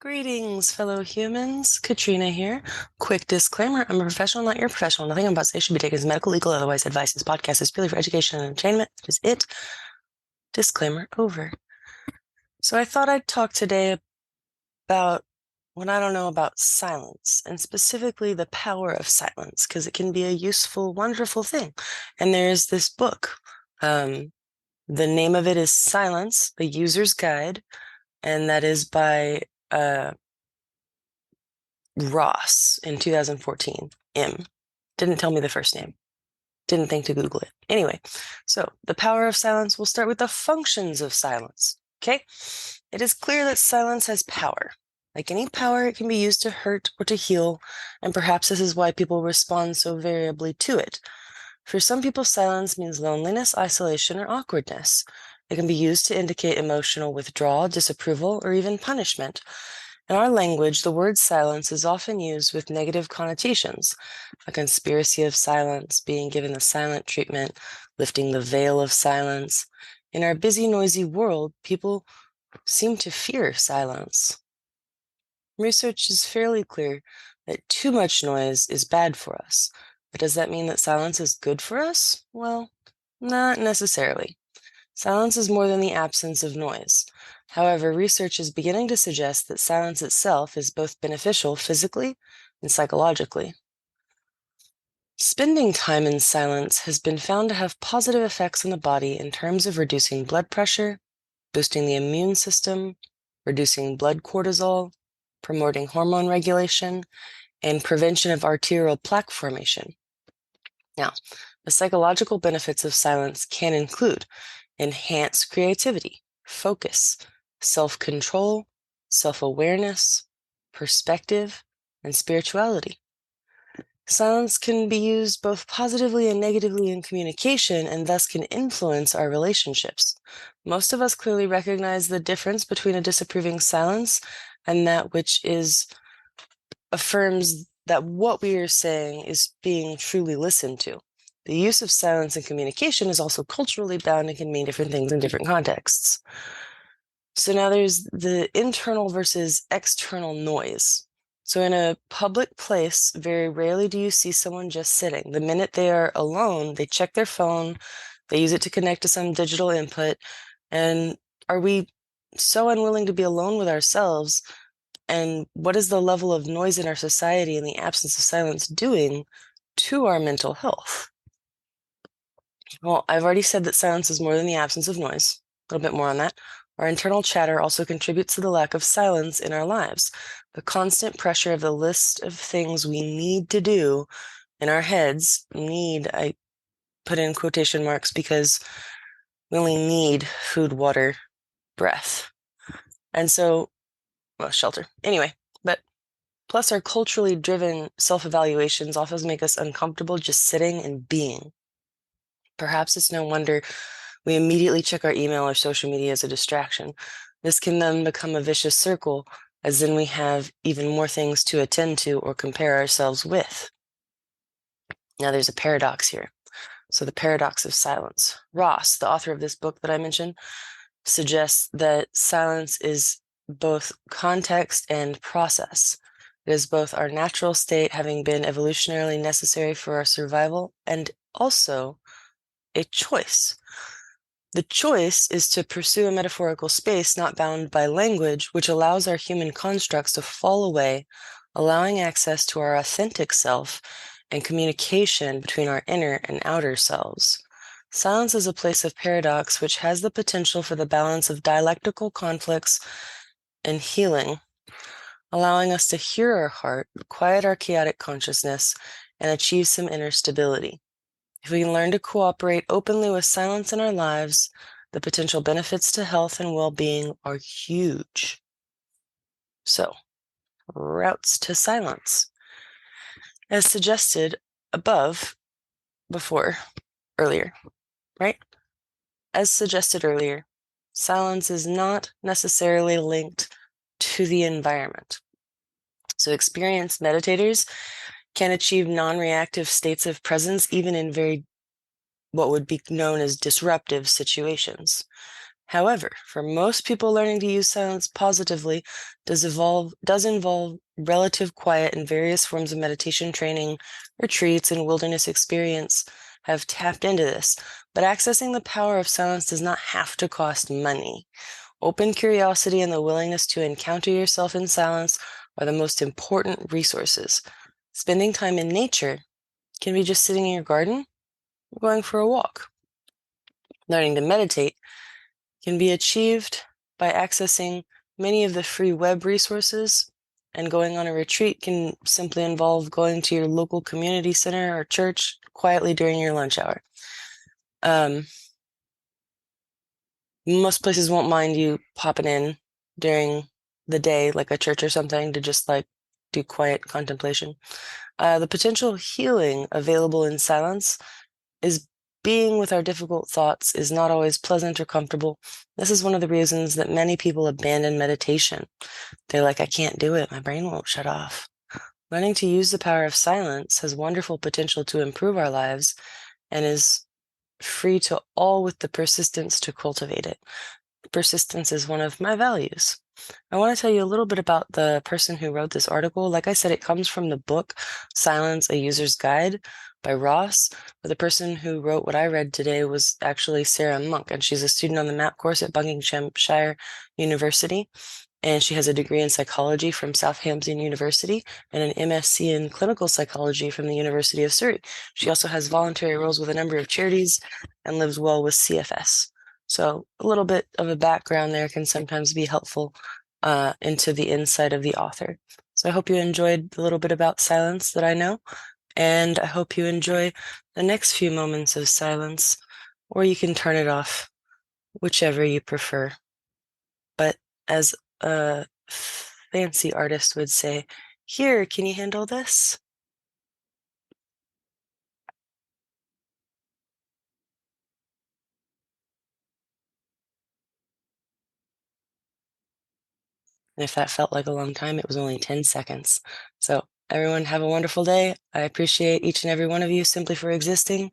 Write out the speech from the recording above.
Greetings, fellow humans. Katrina here. Quick disclaimer, I'm a professional, not your professional. Nothing I'm about to say should be taken as medical, legal, otherwise advice. This podcast is purely for education and entertainment. That is it. Disclaimer over. So I thought I'd talk today about what I don't know about silence, and specifically the power of silence, because it can be a useful, wonderful thing. And there's this book. The name of it is Silence, The User's Guide, and that is by Ross in 2014. Didn't tell me the first name. Didn't think to Google it. Anyway, so the power of silence, we'll start with the functions of silence. Okay? It is clear that silence has power. Like any power, it can be used to hurt or to heal, and perhaps this is why people respond so variably to it. For some people, silence means loneliness, isolation, or awkwardness. It can be used to indicate emotional withdrawal, disapproval, or even punishment. In our language, the word silence is often used with negative connotations, a conspiracy of silence, being given the silent treatment, lifting the veil of silence. In our busy, noisy world, people seem to fear silence. Research is fairly clear that too much noise is bad for us. But does that mean that silence is good for us? Well, not necessarily. Silence is more than the absence of noise. However, research is beginning to suggest that silence itself is both beneficial physically and psychologically. Spending time in silence has been found to have positive effects on the body in terms of reducing blood pressure, boosting the immune system, reducing blood cortisol, promoting hormone regulation, and prevention of arterial plaque formation. Now, the psychological benefits of silence can include enhanced creativity, focus, self-control, self-awareness, perspective, and spirituality. Silence can be used both positively and negatively in communication and thus can influence our relationships. Most of us clearly recognize the difference between a disapproving silence and that which affirms that what we are saying is being truly listened to. The use of silence in communication is also culturally bound and can mean different things in different contexts. So now there's the internal versus external noise. So in a public place, very rarely do you see someone just sitting. The minute they are alone, they check their phone, they use it to connect to some digital input. And are we so unwilling to be alone with ourselves? And what is the level of noise in our society and the absence of silence doing to our mental health? Well, I've already said that silence is more than the absence of noise. A little bit more on that. Our internal chatter also contributes to the lack of silence in our lives. The constant pressure of the list of things we need to do in our heads, I put in quotation marks because we only need food, water, breath. And so, well, shelter. Anyway, but plus our culturally driven self-evaluations often make us uncomfortable just sitting and being. Perhaps it's no wonder we immediately check our email or social media as a distraction. This can then become a vicious circle, as then we have even more things to attend to or compare ourselves with. Now there's a paradox here. So the paradox of silence. Ross, the author of this book that I mentioned, suggests that silence is both context and process. It is both our natural state, having been evolutionarily necessary for our survival, and also a choice. The choice is to pursue a metaphorical space not bound by language, which allows our human constructs to fall away, allowing access to our authentic self and communication between our inner and outer selves. Silence is a place of paradox, which has the potential for the balance of dialectical conflicts and healing, allowing us to hear our heart, quiet our chaotic consciousness, and achieve some inner stability. If we can learn to cooperate openly with silence in our lives, the potential benefits to health and well-being are huge. So, routes to silence. As suggested earlier, right? As suggested earlier, silence is not necessarily linked to the environment. So experienced meditators can achieve non-reactive states of presence even in what would be known as disruptive situations. However, for most people, learning to use silence positively does involve relative quiet, and various forms of meditation training, retreats, and wilderness experience have tapped into this. But accessing the power of silence does not have to cost money. Open curiosity and the willingness to encounter yourself in silence are the most important resources. Spending time in nature can be just sitting in your garden or going for a walk. Learning to meditate can be achieved by accessing many of the free web resources, and going on a retreat can simply involve going to your local community center or church quietly during your lunch hour. Most places won't mind you popping in during the day, like a church or something, to just like do quiet contemplation. The potential healing available in silence is being with our difficult thoughts is not always pleasant or comfortable. This is one of the reasons that many people abandon meditation. They're like, I can't do it. My brain won't shut off. Learning to use the power of silence has wonderful potential to improve our lives and is free to all with the persistence to cultivate it. Persistence is one of my values. I want to tell you a little bit about the person who wrote this article. Like I said, it comes from the book Silence, A User's Guide by Ross. But the person who wrote what I read today was actually Sarah Monk, and she's a student on the MAP course at Buckinghamshire University. And she has a degree in psychology from Southampton University and an MSc in clinical psychology from the University of Surrey. She also has voluntary roles with a number of charities and lives well with CFS. So a little bit of a background there can sometimes be helpful into the insight of the author. So I hope you enjoyed the little bit about silence that I know, and I hope you enjoy the next few moments of silence, or you can turn it off, whichever you prefer. But as a fancy artist would say, here, can you handle this? And if that felt like a long time, it was only 10 seconds. So everyone have a wonderful day. I appreciate each and every one of you simply for existing.